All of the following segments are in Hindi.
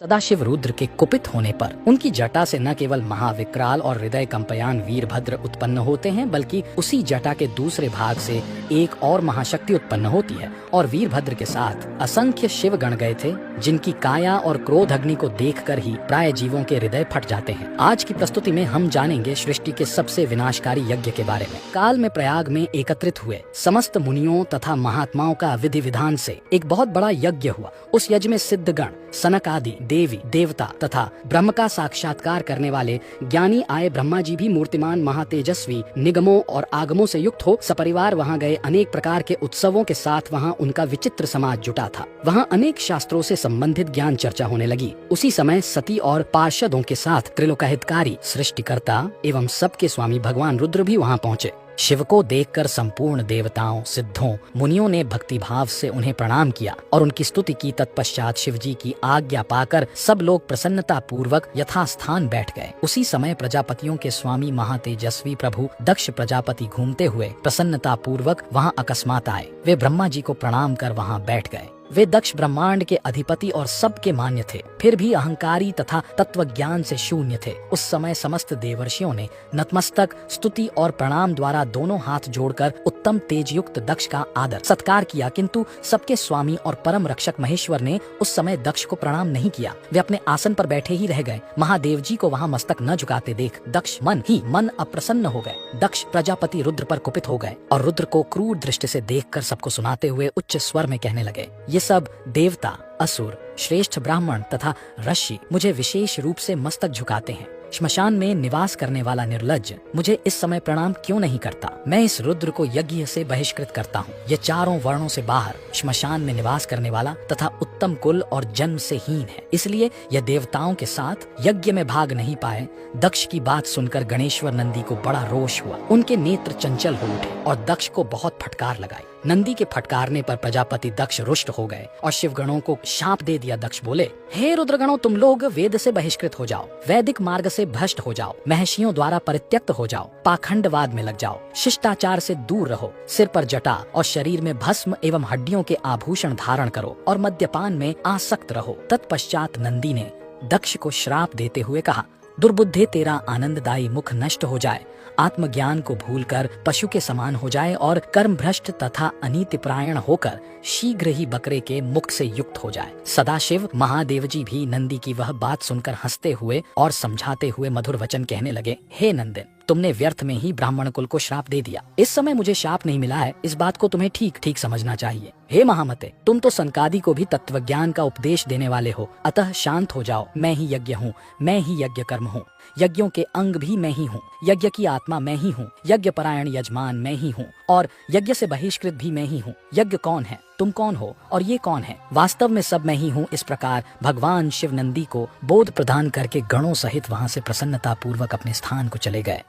सदाशिव रुद्र के कुपित होने पर उनकी जटा से न केवल महाविकराल और हृदय कंपयान वीरभद्र उत्पन्न होते हैं, बल्कि उसी जटा के दूसरे भाग से एक और महाशक्ति उत्पन्न होती है। और वीरभद्र के साथ असंख्य शिव गण गए थे, जिनकी काया और क्रोध अग्नि को देखकर ही प्राय जीवों के हृदय फट जाते हैं। आज की प्रस्तुति में हम जानेंगे सृष्टि के सबसे विनाशकारी यज्ञ के बारे में। काल में प्रयाग में एकत्रित हुए समस्त मुनियों तथा महात्माओं का विधि विधान से एक बहुत बड़ा यज्ञ हुआ। उस यज्ञ में सिद्धगण, सनक आदि देवी देवता तथा ब्रह्म का साक्षात्कार करने वाले ज्ञानी आए। ब्रह्मा जी भी मूर्तिमान महातेजस्वी निगमों और आगमों से युक्त हो सपरिवार वहां गए। अनेक प्रकार के उत्सवों के साथ वहां उनका विचित्र समाज जुटा था। वहां अनेक शास्त्रों से संबंधित ज्ञान चर्चा होने लगी। उसी समय सती और पार्षदों के साथ त्रिलोकहितकारी सृष्टिकर्ता एवं सबके स्वामी भगवान रुद्र भी वहां पहुंचे। शिव को देखकर संपूर्ण देवताओं, सिद्धों, मुनियों ने भक्ति भाव से उन्हें प्रणाम किया और उनकी स्तुति की। तत्पश्चात शिव जी की आज्ञा पाकर सब लोग प्रसन्नता पूर्वक यथास्थान बैठ गए। उसी समय प्रजापतियों के स्वामी महातेजस्वी प्रभु दक्ष प्रजापति घूमते हुए प्रसन्नता पूर्वक वहां अकस्मात आए। वे ब्रह्मा जी को प्रणाम कर वहां बैठ गए। वे दक्ष ब्रह्मांड के अधिपति और सबके मान्य थे, फिर भी अहंकारी तथा तत्वज्ञान से शून्य थे। उस समय समस्त देवर्षियों ने नतमस्तक स्तुति और प्रणाम द्वारा दोनों हाथ जोड़कर उत्तम तेजयुक्त दक्ष का आदर सत्कार किया, किंतु सबके स्वामी और परम रक्षक महेश्वर ने उस समय दक्ष को प्रणाम नहीं किया। वे अपने आसन पर बैठे ही रह गए। महादेव जी को वहां मस्तक न झुकाते देख दक्ष मन अप्रसन्न हो गए। दक्ष प्रजापति रुद्र पर कुपित हो गए और रुद्र को क्रूर दृष्टि से देखकर सबको सुनाते हुए उच्च स्वर में कहने लगे, ये सब देवता, असुर, श्रेष्ठ ब्राह्मण तथा ऋषि मुझे विशेष रूप से मस्तक झुकाते हैं। श्मशान में निवास करने वाला निर्लज्ज मुझे इस समय प्रणाम क्यों नहीं करता? मैं इस रुद्र को यज्ञ से बहिष्कृत करता हूँ। ये चारों वर्णों से बाहर श्मशान में निवास करने वाला तथा उत्तम कुल और जन्म से हीन है, इसलिए यह देवताओं के साथ यज्ञ में भाग नहीं पाए। दक्ष की बात सुनकर गणेश्वर नंदी को बड़ा रोष हुआ। उनके नेत्र चंचल हो उठे और दक्ष को बहुत फटकार लगाई। नंदी के फटकारने पर प्रजापति दक्ष रुष्ट हो गए और शिवगणों को शाप दे दिया। दक्ष बोले, हे रुद्रगणों, तुम लोग वेद से बहिष्कृत हो जाओ, वैदिक मार्ग से भ्रष्ट हो जाओ, महर्षियों द्वारा परित्यक्त हो जाओ, पाखंडवाद में लग जाओ, शिष्टाचार से दूर रहो, सिर पर जटा और शरीर में भस्म एवं हड्डियों के आभूषण धारण करो और मद्यपान में आसक्त रहो। तत्पश्चात नंदी ने दक्ष को श्राप देते हुए कहा, दुर्बुद्धे, तेरा आनंददायी मुख नष्ट हो जाए, आत्मज्ञान को भूलकर पशु के समान हो जाए और कर्म भ्रष्ट तथा अनीतिपरायण होकर शीघ्र ही बकरे के मुख से युक्त हो जाए। सदाशिव महादेव जी भी नंदी की वह बात सुनकर हंसते हुए और समझाते हुए मधुर वचन कहने लगे, हे नंदन, तुमने व्यर्थ में ही ब्राह्मण कुल को श्राप दे दिया। इस समय मुझे शाप नहीं मिला है, इस बात को तुम्हें ठीक ठीक समझना चाहिए। हे महामते, तुम तो सनकादि को भी तत्वज्ञान का उपदेश देने वाले हो, अतः शांत हो जाओ। मैं ही यज्ञ हूँ, मैं ही यज्ञ कर्म हूँ, यज्ञों के अंग भी मैं ही हूँ, यज्ञ की आत्मा मैं ही हूँ, यज्ञ परायण यजमान मैं ही हूँ और यज्ञ से बहिष्कृत भी मैं ही हूँ। यज्ञ कौन है, तुम कौन हो और ये कौन है? वास्तव में सब मैं ही हूँ। इस प्रकार भगवान शिव नंदी को बोध प्रदान करके गणों सहित वहां से प्रसन्नता पूर्वक अपने स्थान को चले गए।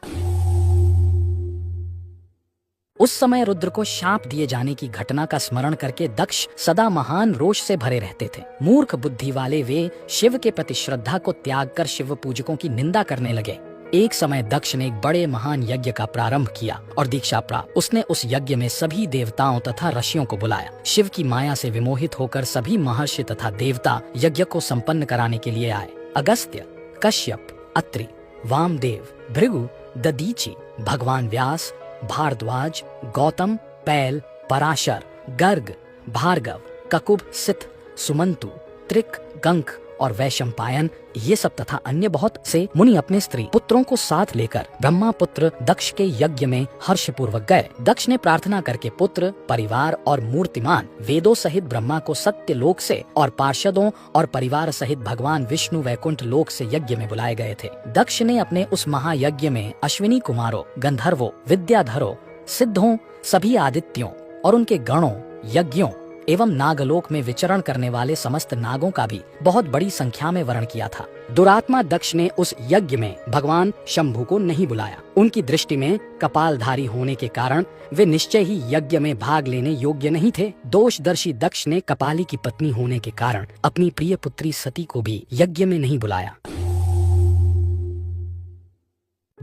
उस समय रुद्र को शाप दिए जाने की घटना का स्मरण करके दक्ष सदा महान रोष से भरे रहते थे। मूर्ख बुद्धि वाले वे शिव के प्रति श्रद्धा को त्याग कर शिव पूजकों की निंदा करने लगे। एक समय दक्ष ने एक बड़े महान यज्ञ का प्रारंभ किया और दीक्षा प्राप्त। उसने उस यज्ञ में सभी देवताओं तथा ऋषियों को बुलाया। शिव की माया से विमोहित होकर सभी महर्षि तथा देवता यज्ञ को संपन्न कराने के लिए आए। अगस्त्य, कश्यप, अत्रि, वामदेव, भृगु, ददीची, भगवान व्यास, भारद्वाज, गौतम, पैल, पराशर, गर्ग, भार्गव, ककुब, सित, सुमंतु, त्रिक, गंक और वैशंपायन, ये सब तथा अन्य बहुत से मुनि अपने स्त्री पुत्रों को साथ लेकर ब्रह्मा पुत्र दक्ष के यज्ञ में हर्ष पूर्वक गए। दक्ष ने प्रार्थना करके पुत्र, परिवार और मूर्तिमान वेदों सहित ब्रह्मा को सत्य लोक से और पार्षदों और परिवार सहित भगवान विष्णु वैकुंठ लोक से यज्ञ में बुलाए गए थे। दक्ष ने अपने उस महायज्ञ में अश्विनी कुमारों, गंधर्वों, विद्याधरों, सिद्धों, सभी आदित्यों और उनके गणों, यज्ञों एवं नागलोक में विचरण करने वाले समस्त नागों का भी बहुत बड़ी संख्या में वर्ण किया था। दुरात्मा दक्ष ने उस यज्ञ में भगवान शंभु को नहीं बुलाया। उनकी दृष्टि में कपालधारी होने के कारण वे निश्चय ही यज्ञ में भाग लेने योग्य नहीं थे। दोषदर्शी दक्ष ने कपाली की पत्नी होने के कारण अपनी प्रिय पुत्री सती को भी यज्ञ में नहीं बुलाया।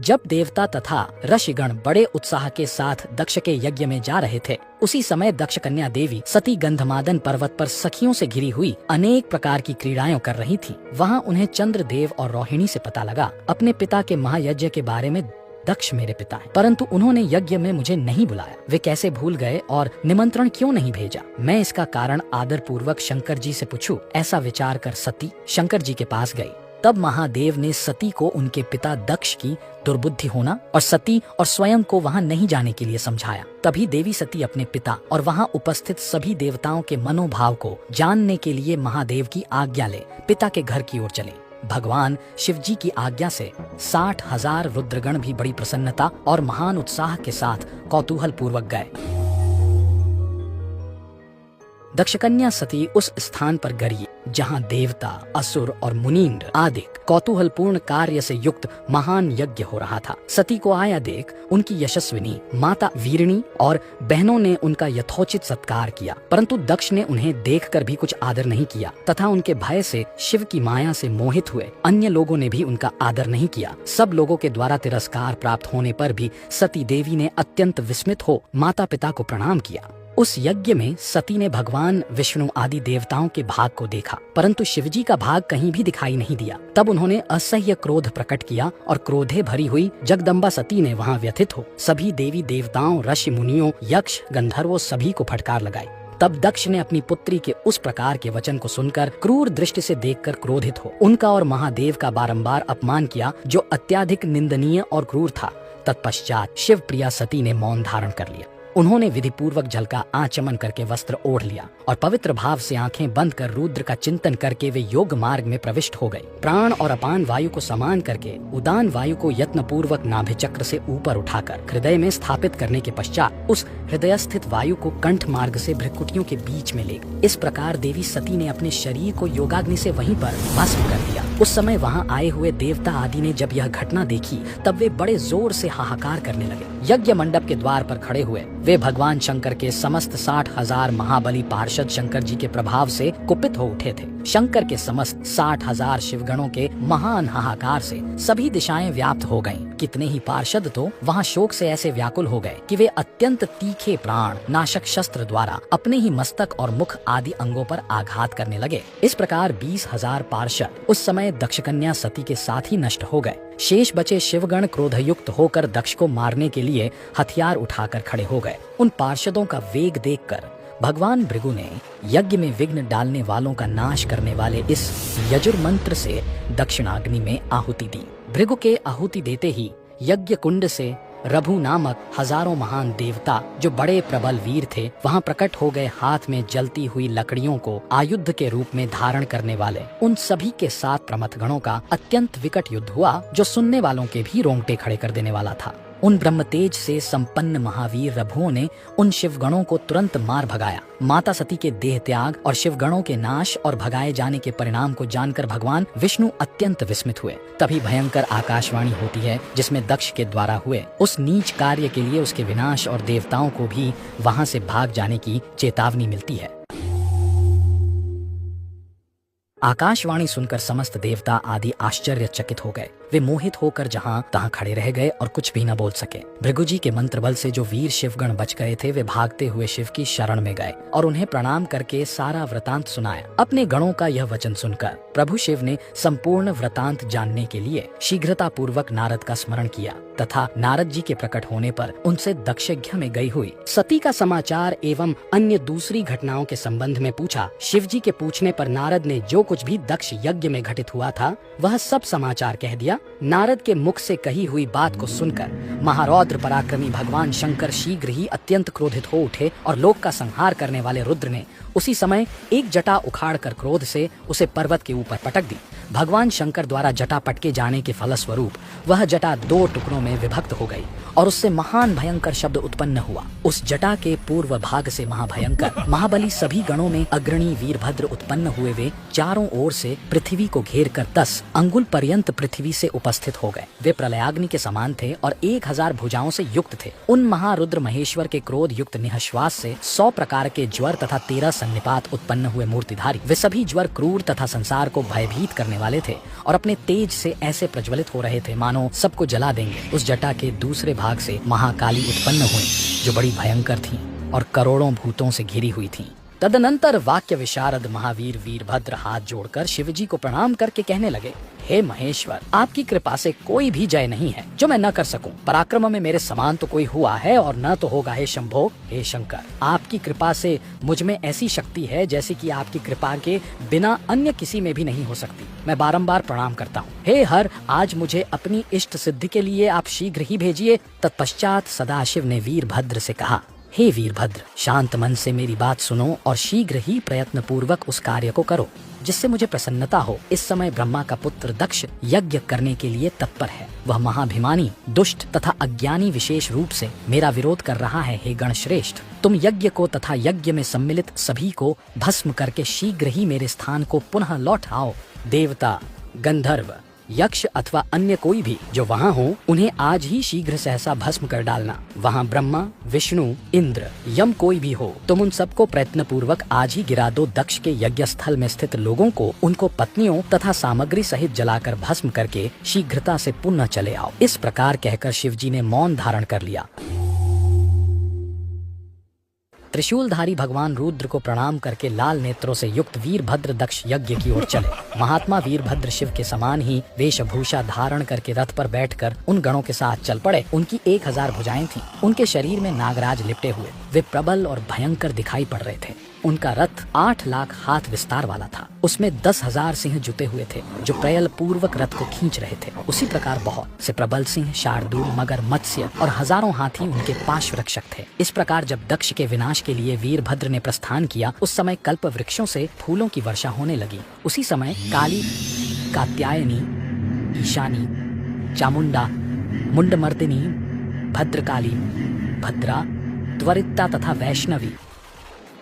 जब देवता तथा ऋषिगण बड़े उत्साह के साथ दक्ष के यज्ञ में जा रहे थे, उसी समय दक्ष कन्या देवी सती गंधमादन पर्वत पर सखियों से घिरी हुई अनेक प्रकार की क्रीड़ाएं कर रही थी। वहाँ उन्हें चंद्रदेव और रोहिणी से पता लगा अपने पिता के महायज्ञ के बारे में। दक्ष मेरे पिता हैं, परंतु उन्होंने यज्ञ में मुझे नहीं बुलाया। वे कैसे भूल गए और निमंत्रण क्यों नहीं भेजा? मैं इसका कारण आदर पूर्वक शंकर जी से पूछूं। ऐसा विचार कर सती शंकर जी के पास गई। तब महादेव ने सती को उनके पिता दक्ष की दुर्बुद्धि होना और सती और स्वयं को वहां नहीं जाने के लिए समझाया। तभी देवी सती अपने पिता और वहां उपस्थित सभी देवताओं के मनोभाव को जानने के लिए महादेव की आज्ञा ले पिता के घर की ओर चले। भगवान शिव जी की आज्ञा से 60,000 रुद्रगण भी बड़ी प्रसन्नता और महान उत्साह के साथ कौतूहल पूर्वक गए। दक्षकन्या सती उस स्थान पर गई जहाँ देवता, असुर और मुनीन्द्र आदि कौतूहलपूर्ण कार्य से युक्त महान यज्ञ हो रहा था। सती को आया देख उनकी यशस्विनी माता वीरणी और बहनों ने उनका यथोचित सत्कार किया, परंतु दक्ष ने उन्हें देखकर भी कुछ आदर नहीं किया तथा उनके भय से शिव की माया से मोहित हुए अन्य लोगों ने भी उनका आदर नहीं किया। सब लोगों के द्वारा तिरस्कार प्राप्त होने पर भी सती देवी ने अत्यंत विस्मित हो माता पिता को प्रणाम किया। उस यज्ञ में सती ने भगवान विष्णु आदि देवताओं के भाग को देखा, परंतु शिवजी का भाग कहीं भी दिखाई नहीं दिया। तब उन्होंने असह्य क्रोध प्रकट किया और क्रोधे भरी हुई जगदम्बा सती ने वहां व्यथित हो सभी देवी देवताओं, ऋषि मुनियों, यक्ष, गंधर्वों सभी को फटकार लगाई। तब दक्ष ने अपनी पुत्री के उस प्रकार के वचन को सुनकर क्रूर दृष्टि से देखकर क्रोधित हो उनका और महादेव का बारंबार अपमान किया, जो अत्याधिक निंदनीय और क्रूर था। तत्पश्चात शिव प्रिया सती ने मौन धारण कर लिया। उन्होंने विधि पूर्वक जल का आचमन करके वस्त्र ओढ़ लिया और पवित्र भाव से आंखें बंद कर रुद्र का चिंतन करके वे योग मार्ग में प्रविष्ट हो गए। प्राण और अपान वायु को समान करके उदान वायु को यत्न पूर्वक नाभि चक्र से ऊपर उठाकर हृदय में स्थापित करने के पश्चात उस हृदय स्थित वायु को कंठ मार्ग से भ्रुकुटियों के बीच में ले गए। इस प्रकार देवी सती ने अपने शरीर को योगाग्नि से वहीं पर भस्म कर दिया। उस समय वहाँ आए हुए देवता आदि ने जब यह घटना देखी तब वे बड़े जोर से हाहाकार करने लगे। यज्ञ मंडप के द्वार पर खड़े हुए वे भगवान शंकर के समस्त 60,000 महाबली पार्षद शंकर जी के प्रभाव से कुपित हो उठे थे। शंकर के समस्त 60,000 शिवगणों के महान हाहाकार से सभी दिशाएं व्याप्त हो गईं। कितने ही पार्षद तो वहां शोक से ऐसे व्याकुल हो गए कि वे अत्यंत तीखे प्राण नाशक शस्त्र द्वारा अपने ही मस्तक और मुख आदि अंगों पर आघात करने लगे। इस प्रकार 20,000 पार्षद उस समय दक्षकन्या सती के साथ ही नष्ट हो गए। शेष बचे शिवगण क्रोधयुक्त होकर दक्ष को मारने के लिए हथियार उठाकर खड़े हो गए। उन पार्षदों का वेग देखकर भगवान भृगु ने यज्ञ में विघ्न डालने वालों का नाश करने वाले इस यजुर मंत्र से दक्षिणाग्नि में आहुति दी। भृगु के आहुति देते ही यज्ञ कुंड से रभु नामक हजारों महान देवता जो बड़े प्रबल वीर थे वहां प्रकट हो गए। हाथ में जलती हुई लकड़ियों को आयुध के रूप में धारण करने वाले उन सभी के साथ प्रमथ गणों का अत्यंत विकट युद्ध हुआ, जो सुनने वालों के भी रोंगटे खड़े कर देने वाला था। उन ब्रह्मतेज से संपन्न महावीर रभुओं ने उन शिवगणों को तुरंत मार भगाया। माता सती के देह त्याग और शिवगणों के नाश और भगाए जाने के परिणाम को जानकर भगवान विष्णु अत्यंत विस्मित हुए। तभी भयंकर आकाशवाणी होती है जिसमें दक्ष के द्वारा हुए उस नीच कार्य के लिए उसके विनाश और देवताओं को भी वहां से भाग जाने की चेतावनी मिलती है। आकाशवाणी सुनकर समस्त देवता आदि आश्चर्यचकित हो गए। वे मोहित होकर जहां तहां खड़े रह गए और कुछ भी न बोल सके। भृगु जी के मंत्र बल से जो वीर शिवगण बच गए थे वे भागते हुए शिव की शरण में गए और उन्हें प्रणाम करके सारा वृतांत सुनाया। अपने गणों का यह वचन सुनकर प्रभु शिव ने संपूर्ण वृतांत जानने के लिए शीघ्रता पूर्वक नारद का स्मरण किया तथा नारद जी के प्रकट होने पर उनसे दक्षयज्ञ में गई हुई सती का समाचार एवं अन्य दूसरी घटनाओं के संबंध में पूछा। शिव जी के पूछने पर नारद ने जो कुछ भी दक्ष यज्ञ में घटित हुआ था वह सब समाचार कह दिया। नारद के मुख से कही हुई बात को सुनकर महारौद्र पराक्रमी भगवान शंकर शीघ्र ही अत्यंत क्रोधित हो उठे और लोक का संहार करने वाले रुद्र ने उसी समय एक जटा उखाड़कर क्रोध से उसे पर्वत के ऊपर पटक दी। भगवान शंकर द्वारा जटा पटके जाने के फलस्वरूप वह जटा 2 टुकड़ों में विभक्त हो गई और उससे महान भयंकर शब्द उत्पन्न हुआ। उस जटा के पूर्व भाग से महाभयंकर महाबली सभी गणों में अग्रणी वीरभद्र उत्पन्न हुए। वे चारों ओर से पृथ्वी को घेर कर 10 अंगुल पर्यंत पृथ्वी से उपस्थित हो गए। वे प्रलयाग्नि के समान थे और 1000 भुजाओं से युक्त थे। उन महारुद्र महेश्वर के क्रोध युक्त निःश्वास से 100 प्रकार के ज्वर तथा 13 सन्निपात उत्पन्न हुए मूर्तिधारी। वे सभी ज्वर क्रूर तथा संसार को भयभीत करने वाले थे और अपने तेज से ऐसे प्रज्वलित हो रहे थे मानो सबको जला देंगे। उस जटा के दूसरे भाग से महाकाली उत्पन्न हुई, जो बड़ी भयंकर थीं और करोड़ों भूतों से घिरी हुई थीं। तदनंतर वाक्य विशारद महावीर वीरभद्र हाथ जोड़कर शिवजी को प्रणाम करके कहने लगे, हे महेश्वर, आपकी कृपा से कोई भी जय नहीं है जो मैं न कर सकूं। पराक्रम में मेरे समान तो कोई हुआ है और न तो होगा, हे शंभो, हे शंकर। आपकी कृपा से मुझ में ऐसी शक्ति है जैसी कि आपकी कृपा के बिना अन्य किसी में भी नहीं हो सकती। मैं बारंबार प्रणाम करता हूँ। हे हर, आज मुझे अपनी इष्ट सिद्धि के लिए आप शीघ्र ही भेजिए। तत्पश्चात सदाशिव ने वीरभद्र से कहा, हे वीरभद्र, शांत मन से मेरी बात सुनो और शीघ्र ही प्रयत्न पूर्वक उस कार्य को करो जिससे मुझे प्रसन्नता हो। इस समय ब्रह्मा का पुत्र दक्ष यज्ञ करने के लिए तत्पर है। वह महाभिमानी, दुष्ट तथा अज्ञानी विशेष रूप से मेरा विरोध कर रहा है। हे गण श्रेष्ठ, तुम यज्ञ को तथा यज्ञ में सम्मिलित सभी को भस्म करके शीघ्र ही मेरे स्थान को पुनः लौट आओ। देवता, गंधर्व, यक्ष अथवा अन्य कोई भी जो वहाँ हो, उन्हें आज ही शीघ्र सहसा भस्म कर डालना। वहाँ ब्रह्मा, विष्णु, इंद्र, यम कोई भी हो, तुम उन सबको प्रयत्न पूर्वक आज ही गिरा दो। दक्ष के यज्ञ स्थल में स्थित लोगों को उनको पत्नियों तथा सामग्री सहित जलाकर भस्म करके शीघ्रता से पुनः चले आओ। इस प्रकार कहकर शिवजी ने मौन धारण कर लिया। त्रिशूलधारी भगवान रुद्र को प्रणाम करके लाल नेत्रों से युक्त वीरभद्र दक्ष यज्ञ की ओर चले। महात्मा वीरभद्र शिव के समान ही वेशभूषा धारण करके रथ पर बैठकर उन गणों के साथ चल पड़े। उनकी 1000 भुजाएं थीं। उनके शरीर में नागराज लिपटे हुए वे प्रबल और भयंकर दिखाई पड़ रहे थे। उनका रथ 8 लाख हाथ विस्तार वाला था। उसमें 10,000 सिंह जुटे हुए थे जो प्रयल पूर्वक रथ को खींच रहे थे। उसी प्रकार बहुत से प्रबल सिंह, शार्दूल, मगर, मत्स्य और हजारों हाथी उनके पार्श्व रक्षक थे। इस प्रकार जब दक्ष के विनाश के लिए वीरभद्र ने प्रस्थान किया, उस समय कल्प वृक्षों से फूलों की वर्षा होने लगी। उसी समय काली, कात्यायनी, ईशानी, चामुंडा, मुंडमर्दिनी, भद्रकाली, भद्रा, त्वरिता तथा वैष्णवी,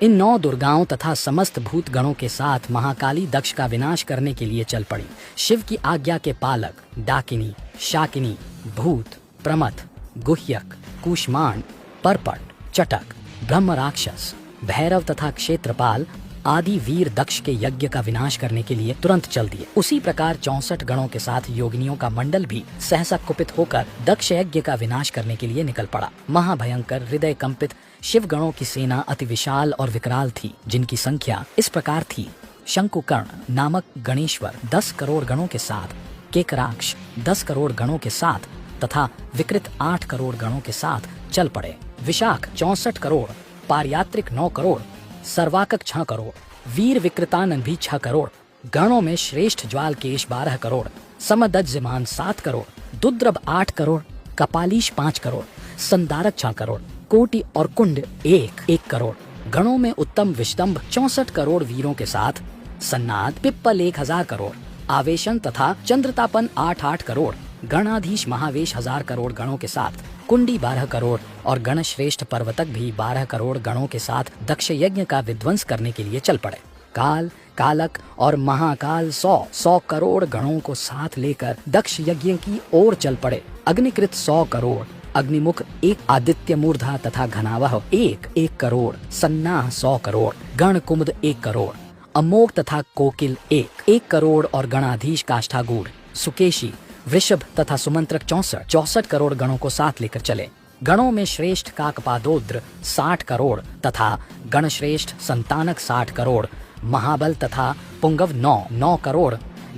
इन 9 दुर्गाओं तथा समस्त भूत गणों के साथ महाकाली दक्ष का विनाश करने के लिए चल पड़ी। शिव की आज्ञा के पालक डाकिनी, शाकिनी, भूत, प्रमथ, गुह्यक, कूष्मांड, परपट, चटक, ब्रह्म राक्षस, भैरव तथा क्षेत्रपाल आदि वीर दक्ष के यज्ञ का विनाश करने के लिए तुरंत चल दिए। उसी प्रकार 64 गणों के साथ योगिनियों का मंडल भी सहसा कुपित होकर दक्ष यज्ञ का विनाश करने के लिए निकल पड़ा। महाभयंकर, हृदय कंपित शिव गणों की सेना अति विशाल और विकराल थी, जिनकी संख्या इस प्रकार थी। शंकुकर्ण नामक गणेश्वर 10 करोड़ गणों के साथ, केकराक्ष 10 करोड़ गणों के साथ तथा विकृत 8 करोड़ गणों के साथ चल पड़े। विशाख 64 करोड़, पारयात्रिक 9 करोड़, सर्वाकक 6 करोड़, वीर विकृतानन भी 6 करोड़, गणों में श्रेष्ठ ज्वाल केश 12 करोड़, समदज्यमान 7 करोड़, दुद्रब 8 करोड़, कपालीश 5 करोड़, संदारक 6 करोड़, कोटि और कुंड 1 करोड़, गणों में उत्तम विष्टम्भ 64 करोड़ वीरों के साथ, सन्नाद, पिप्पल 1000 करोड़, आवेशन तथा चंद्रतापन 8 करोड़, गणाधीश महावेश 1000 करोड़ गणों के साथ, कुंडी 12 करोड़ और गण श्रेष्ठ पर्वतक भी 12 करोड़ गणों के साथ दक्ष यज्ञ का विध्वंस करने के लिए चल पड़े। काल, कालक और महाकाल 100 करोड़ गणों को साथ लेकर दक्ष यज्ञ की ओर चल पड़े। अग्निकृत 100 करोड़, अग्निमुख 1, आदित्य मूर्धा तथा घनावह 1 करोड़, सन्नाह 100 करोड़, गण कुमुद 1 करोड़, अमोघ तथा कोकिल 1 करोड़ और गणाधीश काष्ठागूढ़, सुकेशी, वृषभ तथा सुमंत्रक 64 करोड़ गणों को साथ लेकर चले। गणों में श्रेष्ठ काकपादोद्र 60 करोड़ तथा गणश्रेष्ठ संतानक 60 करोड़, महाबल तथा पुंगव 9 करोड़,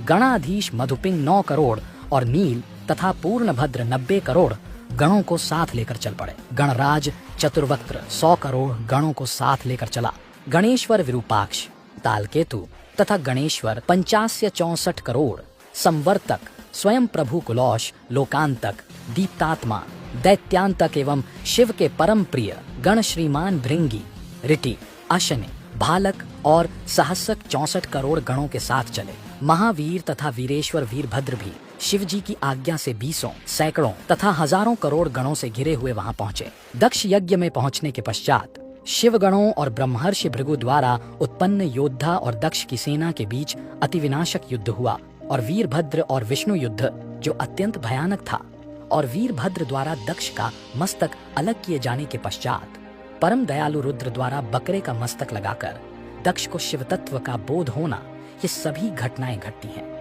गणाधीश मधुपिंग 9 करोड़ और नील तथा पूर्णभद्र 90 करोड़ गणों को साथ लेकर चल पड़े। गणराज चतुर्वक्त्र 100 करोड़ गणों को साथ लेकर चला। गणेश्वर विरूपाक्ष, तालकेतु तथा गणेश्वर 65 करोड़, संवर्तक, स्वयं प्रभु कुलौश, लोकांतक, दीप्तात्मा, दैत्यांतक एवं शिव के परम प्रिय गण श्रीमान भृंगी, ऋटि, अशनि, भालक और सहस्रक 64 करोड़ गणों के साथ चले। महावीर तथा वीरेश्वर वीरभद्र भी शिवजी की आज्ञा से 20 सैकड़ों तथा हजारों करोड़ गणों से घिरे हुए वहां पहुंचे। दक्ष यज्ञ में पहुंचने के पश्चात शिव गणों और ब्रह्मर्षि भृगु द्वारा उत्पन्न योद्धा और दक्ष की सेना के बीच अति विनाशक युद्ध हुआ और वीरभद्र और विष्णु युद्ध जो अत्यंत भयानक था, और वीरभद्र द्वारा दक्ष का मस्तक अलग किए जाने के पश्चात परम दयालु रुद्र द्वारा बकरे का मस्तक लगाकर दक्ष को शिव तत्व का बोध होना, ये सभी घटनाएं घटती हैं।